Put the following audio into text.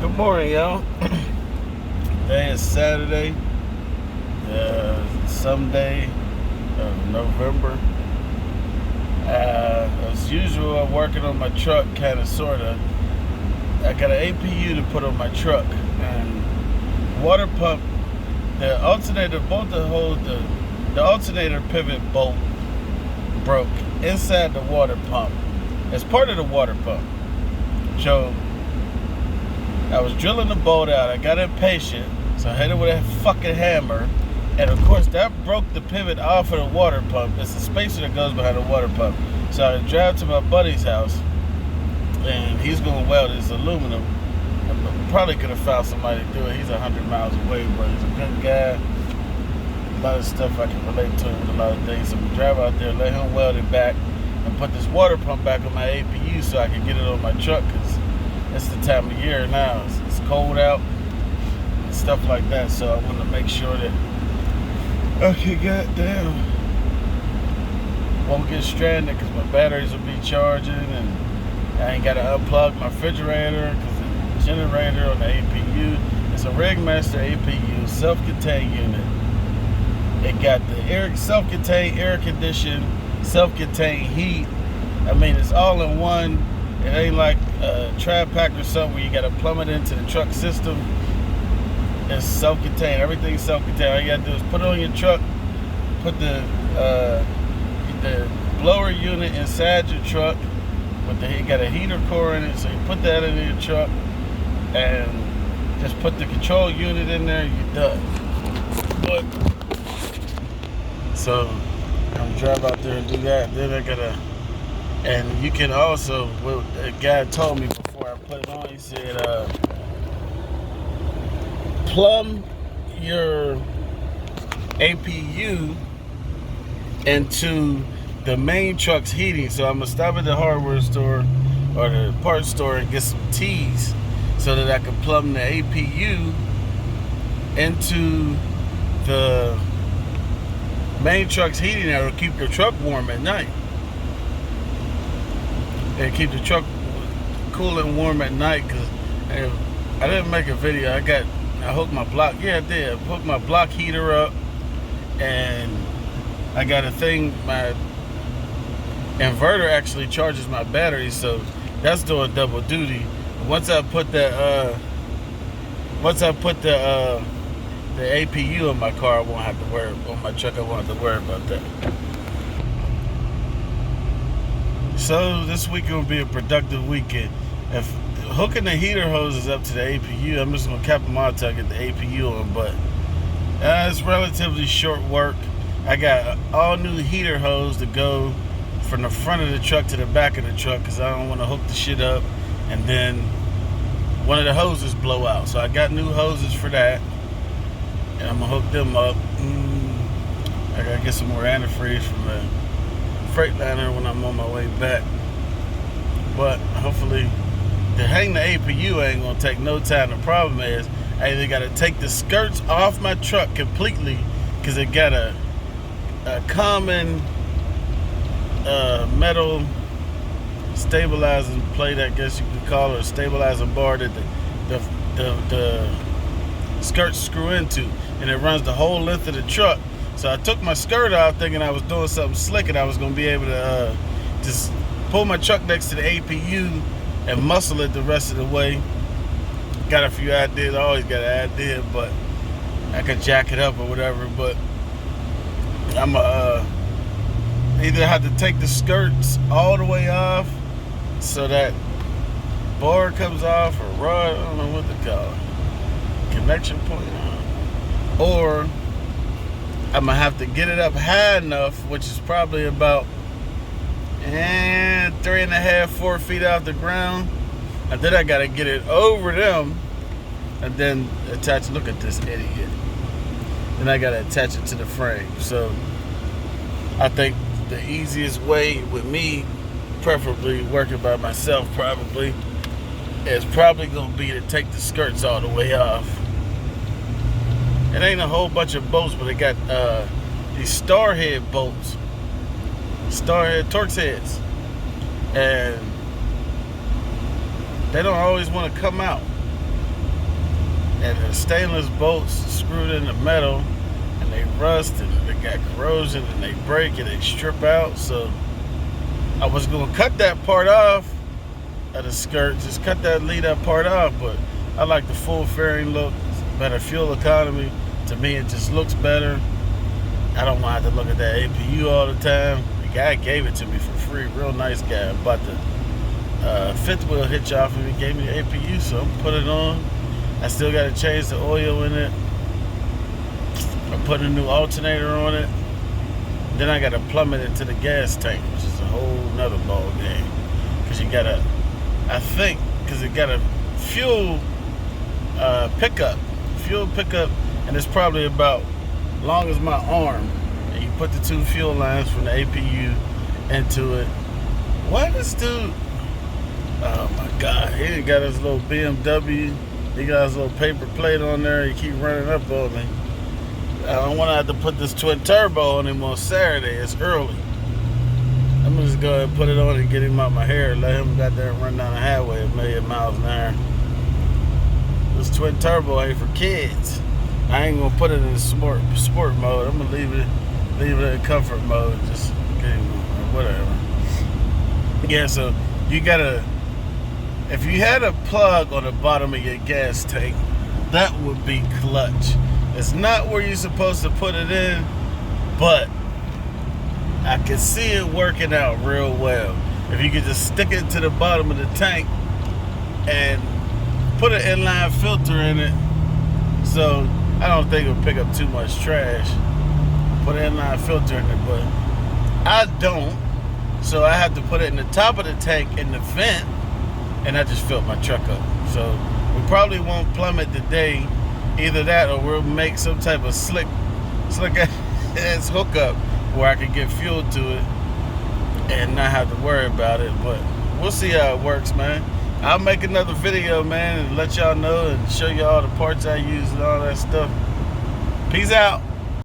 Good morning, y'all. Today is Saturday, someday of November. As usual, I'm working on my truck, kind of, sort of. I got an APU to put on my truck, and water pump, the alternator, both the alternator pivot bolt broke inside the water pump. It's part of the water pump. So I was drilling the bolt out. I got impatient, so I hit it with a fucking hammer. And of course, that broke the pivot off of the water pump. It's the spacer that goes behind the water pump. So I drive to my buddy's house, and he's going to weld his aluminum. I probably could have found somebody to do it. He's 100 miles away, but he's a good guy. A lot of stuff I can relate to him with a lot of things. So we drive out there, let him weld it back, and put this water pump back on my APU so I can get it on my truck, because it's the time of year now. It's cold out and stuff like that. So I want to make sure that, okay, goddamn, won't get stranded, because my batteries will be charging, and I ain't got to unplug my refrigerator because the generator on the APU. It's a Rigmaster APU, self-contained unit. It got the self-contained air conditioning, self-contained heat. I mean, it's all in one. It ain't like a trap pack or something where you got to plumb it into the truck system. It's self-contained. Everything's self-contained. All you got to do is put it on your truck, put the blower unit inside your truck. It got a heater core in it, so you put that in your truck and just put the control unit in there, you're done. But so I'm gonna drive out there and do that. Then I gotta, and you can also, what a guy told me before I put it on, he said, plumb your APU into the main truck's heating. So I'm gonna stop at the hardware store or the parts store and get some T's so that I can plumb the APU into the main truck's heating. That will keep your truck warm at night and keep the truck cool and warm at night. Because I didn't make a video. I hooked my block. Yeah, I did. I hooked my block heater up, and I got a thing. My inverter actually charges my battery, so that's doing double duty. Once I put the APU in my car, I won't have to worry. On my truck, I won't have to worry about that. So this weekend will be a productive weekend. If hooking the heater hoses up to the APU, I'm just gonna cap them out till I get the APU on. But it's relatively short work. I got all new heater hose to go from the front of the truck to the back of the truck, because I don't want to hook the shit up and then one of the hoses blow out. So I got new hoses for that, and I'm gonna hook them up. I gotta get some more antifreeze from the Freightliner when I'm on my way back. But hopefully, to hang the APU ain't gonna take no time. The problem is I either gotta take the skirts off my truck completely, because it got a common metal stabilizing plate, I guess you could call it, a stabilizing bar that the skirts screw into, and it runs the whole length of the truck. So I took my skirt out thinking I was doing something slick, and I was going to be able to just pull my truck next to the APU and muscle it the rest of the way. Got a few ideas. I always got an idea, but I could jack it up or whatever. But I'm either have to take the skirts all the way off so that bar comes off, or rod, I don't know what to call it, connection point, or I'm gonna have to get it up high enough, which is probably about 3.5, 4 feet off the ground, and then I gotta get it over them and then attach. Look at this idiot. Then I gotta attach it to the frame. So I think the easiest way with me, preferably working by myself, probably is probably gonna be to take the skirts all the way off. It ain't a whole bunch of bolts, but they got these star head bolts, star head Torx heads, and they don't always want to come out. and the stainless bolts screwed in the metal, and they rust, and they got corrosion, and they break, and they strip out. So I was gonna cut that part off of the skirt, just cut that lead up part off, but I like the full fairing look, better fuel economy. To me, it just looks better. I don't want to have to look at that APU all the time. The guy gave it to me for free, real nice guy. I bought the fifth wheel hitch off and he gave me the APU, so I'm put it on. I still got to change the oil in it. I'm putting a new alternator on it. Then I got to plumb it into the gas tank, which is a whole nother ball game. Because you got to, I think, because it got a fuel pickup, and it's probably about long as my arm. And you put the two fuel lines from the APU into it. Why this dude? Oh my God, he done got his little BMW. He got his little paper plate on there. He keep running up on me. I don't want to have to put this twin turbo on him on Saturday. It's early. I'm gonna just go ahead and put it on and get him out my hair. Let him got there and run down the highway 1,000,000 miles an hour. This twin turbo ain't for kids. I ain't gonna put it in sport mode. I'm gonna leave it in comfort mode. Just whatever. Yeah. So you gotta. If you had a plug on the bottom of your gas tank, that would be clutch. It's not where you're supposed to put it in, but I can see it working out real well. If you could just stick it to the bottom of the tank and put an inline filter in it, so I don't think it'll pick up too much trash. Put an inline filter in it, but I don't. So I have to put it in the top of the tank in the vent, and I just filled my truck up. So we probably won't plummet today. Either that or we'll make some type of slick ass hookup where I can get fuel to it and not have to worry about it. But we'll see how it works, man. I'll make another video, man, and let y'all know and show you all the parts I use and all that stuff. Peace out.